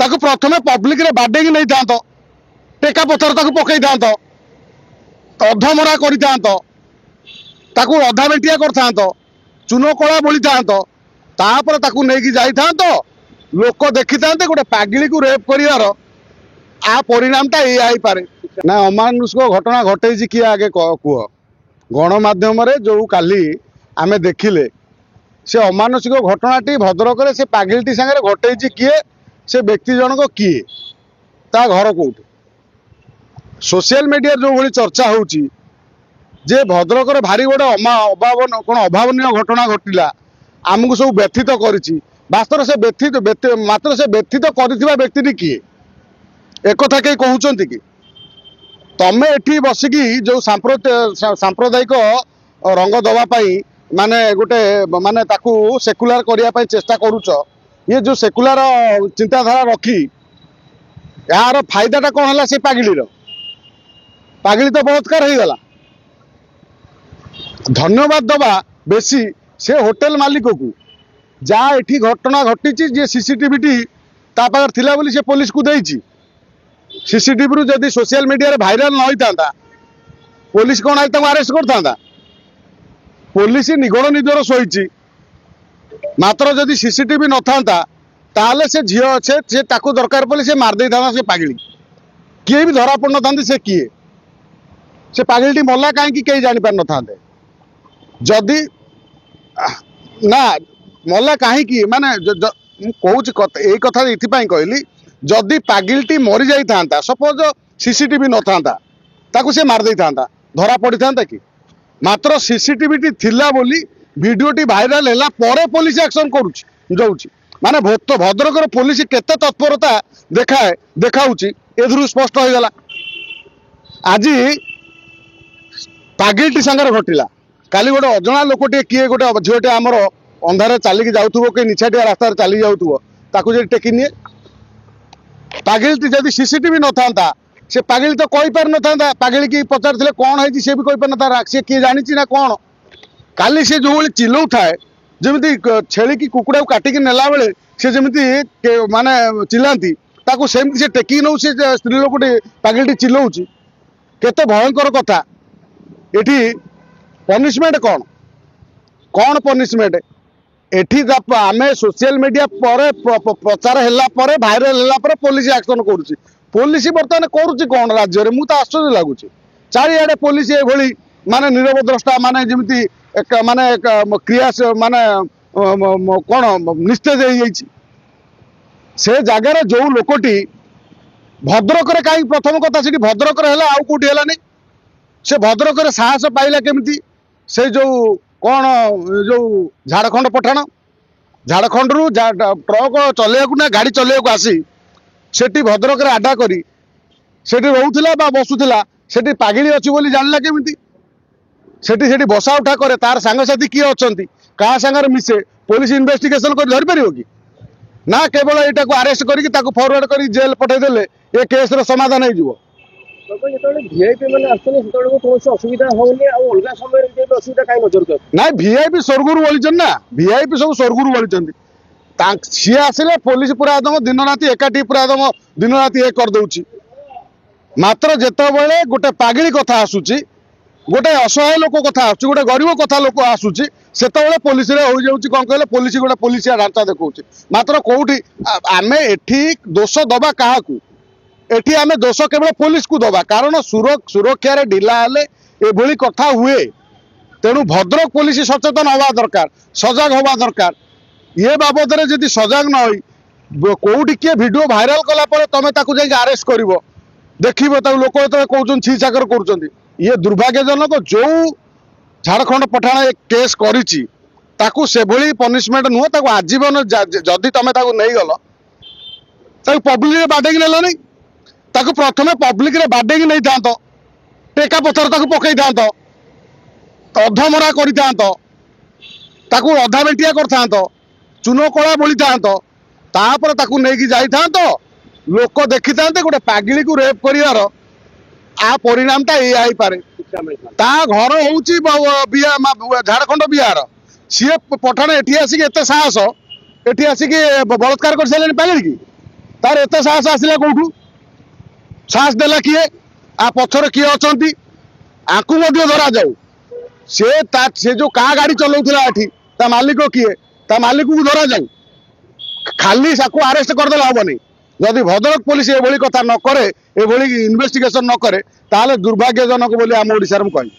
ताकू प्रथमे पब्लिक रे बाडे नहीं था टेका पथर ताकू पकई था अधमरा कर अधा बेटिया कर चून कला बोली था लोक देखी था गोटे पागिली को रेप कर आ परिणामटा ये पारे ना अमानुषिक घटना घटे किए आगे कह गणमाध्यम जो काली आमे देखिले से अमानुषिक घटनाटी भद्रक से पागिलटी सागर घटे किए से व्यक्ति जनक किए ता घर कौटी सोशल मीडिया जो भाई चर्चा होची जे भद्रक भारी गोटे अभावन कौन अभावनीय घटना घटला आमको सब व्यथित करिछि वास्तव से व्यथित मात्र से व्यथित कर व्यक्ति किए एक कहीं कहते कि तमें एठी बसिकी जो सांप्रदायिक रंग दवापाई माने गोटे माने ताकू सेकुलर करने चेष्टा करुच ये जो सेकुलर चिंताधारा रखी यार फायदाटा कौन है से पागिली तो बलात्कार हो गला धन्यवाद दबा बेसी से होटेल मालिक को जहाँ एठी घटना घटी जे सीसीटीवी तापार थिला बोली से पुलिस को देइछि सीसीटीवी रु जदि सोशल मीडिया रे भाइराल न होता पुलिस कौन आज अरेस्ट करता पुलिस निगड़ निजर शोची मात्र जदि सीसीटीवी न था ताले से झील अच्छे से ताकू दरकार पड़े से मारदे था से पागिली किए भी धरा पड़ न से किए से पागिलटी मल्ला कहीं कहीं जापार न था जदि ना मल्ला कहीं माने कौच यही कथा ये कहली जदि पागिलटी मरी जाता सपोज सीसीटीवी न था ताकू से मारदे था धरा पड़ी था कि मात्र सीसीटीवी थिला बोली वीडियोटी भाइराल है पर पुलिस एक्शन करुँच माने भद्रक पुलिस केते तत्परता देखाए देखाऊँ ए स्पष्ट हो गला आज पागिलटी सांगे घटिला काली गोटे अजना लोकटे किए गोटे झीटे आमर अंधारे चलिकी जाऊथुबो कि निछाटिया रास्ता चली जाऊथुबो ताकू जे टेकी निए पागिलटी जदि सीसीटीवी न था से पागिली तो कही पार न था पागिली की पचार कौन है सी भी कही पार न सी किए जानी ना कौन काली से जो चिल्लाऊ थाए जमी छेली की कुकुड़ा को काटिकी नेला बेले से जमी माने चिल्लाती ताकू सेमती से टेकी नौ से स्त्री लोकटी पागिलटी चिल्लाऊँ केते भयंकर कथा एठी पनिशमेंट कौन कौन पनिशमेंट एठी आमे सोशल मीडिया पर प्रचार हैला पर भाइराल हैला पर पुलिस एक्शन करुची पुलिस बर्तमान करुची कौन राज्य में मुझे आश्चर्य लगुच चारिआडे पुलिस ये माने नीरव द्रष्टा माने जमी माने क्रिया माने कौन निस्तेज हो से जगार जो लोकटी भद्रक कहीं प्रथम कथा से भद्रक है आउ कौटी है से भद्रक साहस पाइला केमिति से जो कौन जो झारखंड पठाण झारखंड रु ट्रक चलैया ना गाड़ी चलैया आसी सेठी भद्रक आडा करी सेठी रोला बसुला सेठी पागिली अच्छी बोली जानला केमिति सेठी बसा उठा करे तार सांगसाथी किए अच्छा क्या सांगे मिसे पुलिस इन्वेस्टिगेशन कर धरी पार कि ना केवल यहाँ को अरेस्ट करके फरवर्ड कर जेल पठेदेले ये केस समाधान हो ना वीआईपी स्वर्गुरु बोली ना वीआईपी सब स्वर्गुरु बोली सी आसिले पुलिस पूरा एकदम दिन राति एकाठी पूरा एकदम दिन राति एक करदे मात्र जिते गोटे पागिली कथा आसूची गोटे असहाय लोक कथा आसूची गोटे गरीब कथा लोक आसूची सेतबेले पुलिस रे हो जाउची कोन कहले पुलिस गोटे पुलिसिया ढांचा देखौची मात्र कोठी आमे एठी दोष दबा काहाकू एठी आमे दोष केवल पुलिस को दबा कारण सुरक्षा रे ढिला हेले एभली कथा हुए तेणु भद्रक पुलिस सचेतन हवा दरकार सजग हवा दरकार ये बाबद रे जदि सजग न होई कोठी के वीडियो भाइराल कला परे तमे ताकू जाई अरेस्ट करिवो देखिबो ता लोक तो कहउछन छी चाकर करूछन ये दुर्भाग्यजनक जो झारखंड पठाण एक केस करिछि ताकू सेभली पनिशमेंट नुह ताकू आजीवन जदि तमे ताकू नहीं गल ताकू पब्लिक रे बाडे नेला नहीं ताकू प्रथमे पब्लिक रे बाडे नहीं था टेका पथर ताकू पकई था अधमरा कर ताकू अधा बेटिया कर चून कला बोली तापर ताकू नहीं जाई था लोक देखी था गोटे पागिली को रेप कर आ परिणामटा ये पारे ता घर हूँ झारखंड बिहार सी पठाण एटी आसिक एत साहस एटी आसिक बलात्कार कर सारे पागिल की तार एत साहस आसला कौटू साहस देला किए आ पछर किए अछंती आकु मध्य धरा जाऊ से जो का गाड़ी चलाउथला एठी ता मालिक किए ता मालिक को धरा जाऊ खाली साकु अरेस्ट करदेला हबनी जदि भद्रक पुलिस एभली कथा न करे एभली इन्वेस्टिगेशन न करे ताले दुर्भाग्यजनक बोली आम ओडिशार मु कहि।